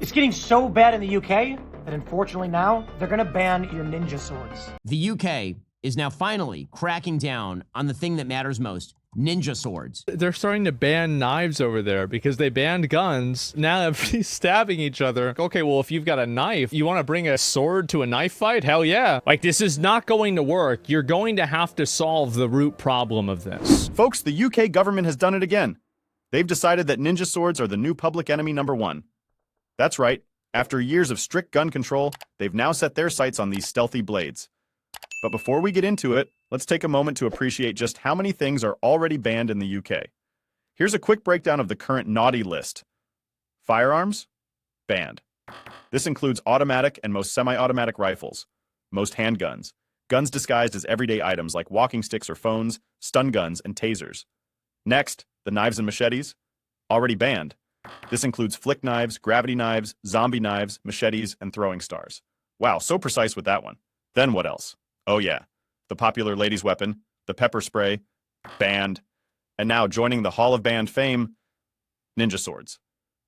It's getting so bad in the UK that unfortunately now they're going to ban your ninja swords. The UK is now finally cracking down on the thing that matters most, ninja swords. They're starting to ban knives over there because they banned guns. Now everybody's stabbing each other. Okay, well, if you've got a knife, you want to bring a sword to a knife fight? Hell yeah. Like, this is not going to work. You're going to have to solve the root problem of this. Folks, the UK government has done it again. They've decided that ninja swords are the new public enemy #1. That's right. After years of strict gun control, they've now set their sights on these stealthy blades. But before we get into it, let's take a moment to appreciate just how many things are already banned in the UK. Here's a quick breakdown of the current naughty list. Firearms? Banned. This includes automatic and most semi-automatic rifles, most handguns, guns disguised as everyday items like walking sticks or phones, stun guns, and tasers. Next, the knives and machetes? Already banned. This includes flick knives, gravity knives, zombie knives, machetes, and throwing stars. Wow, so precise with that one. Then what else? Oh yeah, the popular ladies' weapon, the pepper spray, banned. And now joining the Hall of Banned fame, ninja swords.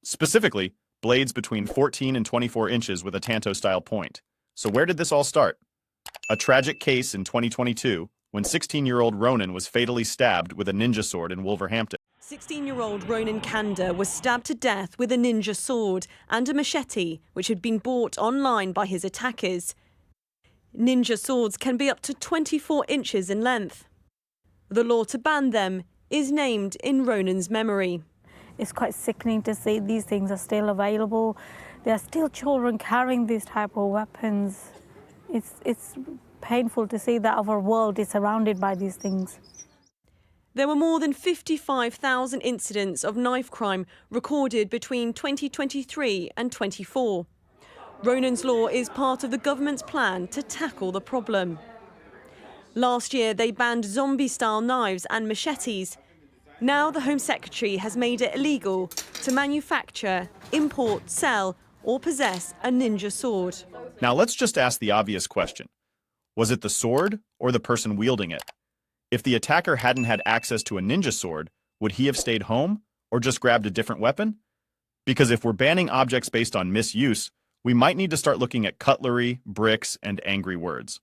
Specifically, blades between 14 and 24 inches with a Tanto-style point. So where did this all start? A tragic case in 2022 when 16-year-old Ronan was fatally stabbed with a ninja sword in Wolverhampton. 16-year-old Ronan Kanda was stabbed to death with a ninja sword and a machete, which had been bought online by his attackers. Ninja swords can be up to 24 inches in length. The law to ban them is named in Ronan's memory. It's quite sickening to see these things are still available. There are still children carrying these type of weapons. It's painful to see that our world is surrounded by these things. There were more than 55,000 incidents of knife crime recorded between 2023 and 24. Ronan's law is part of the government's plan to tackle the problem. Last year, they banned zombie-style knives and machetes. Now the Home Secretary has made it illegal to manufacture, import, sell, or possess a ninja sword. Now let's just ask the obvious question. Was it the sword or the person wielding it? If the attacker hadn't had access to a ninja sword, would he have stayed home or just grabbed a different weapon? Because if we're banning objects based on misuse, we might need to start looking at cutlery, bricks, and angry words.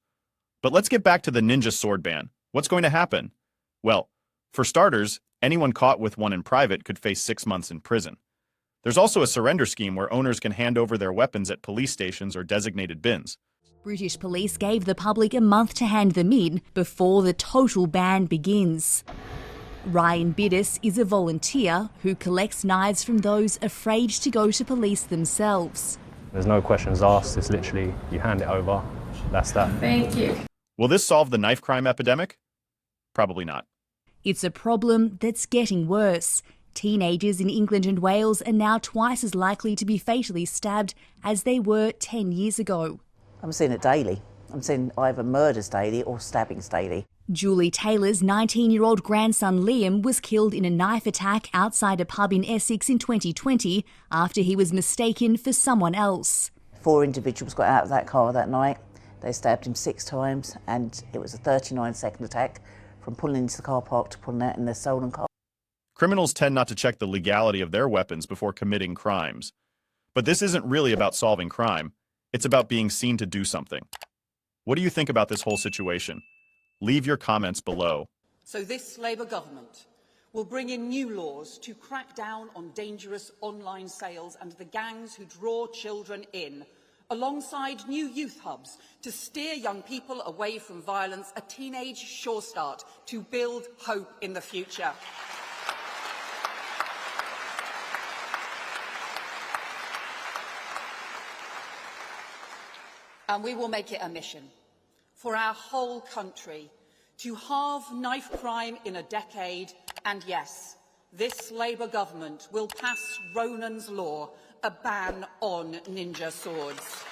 But let's get back to the ninja sword ban. What's going to happen? Well, for starters, anyone caught with one in private could face 6 months in prison. There's also a surrender scheme where owners can hand over their weapons at police stations or designated bins. British police gave the public a month to hand them in before the total ban begins. Ryan Biddis is a volunteer who collects knives from those afraid to go to police themselves. There's no questions asked, it's literally you hand it over, that's that. Thank you. Will this solve the knife crime epidemic? Probably not. It's a problem that's getting worse. Teenagers in England and Wales are now twice as likely to be fatally stabbed as they were 10 years ago. I'm seeing it daily. I'm seeing either murders daily or stabbings daily. Julie Taylor's 19-year-old grandson Liam was killed in a knife attack outside a pub in Essex in 2020 after he was mistaken for someone else. 4 individuals got out of that car that night. They stabbed him 6 times and it was a 39-second attack from pulling into the car park to pulling out in their stolen car. Criminals tend not to check the legality of their weapons before committing crimes. But this isn't really about solving crime. It's about being seen to do something. What do you think about this whole situation? Leave your comments below. So this Labour government will bring in new laws to crack down on dangerous online sales and the gangs who draw children in, alongside new youth hubs to steer young people away from violence, a teenage sure start to build hope in the future. And we will make it a mission for our whole country to halve knife crime in a decade. And yes, this Labour government will pass Ronan's law, a ban on ninja swords.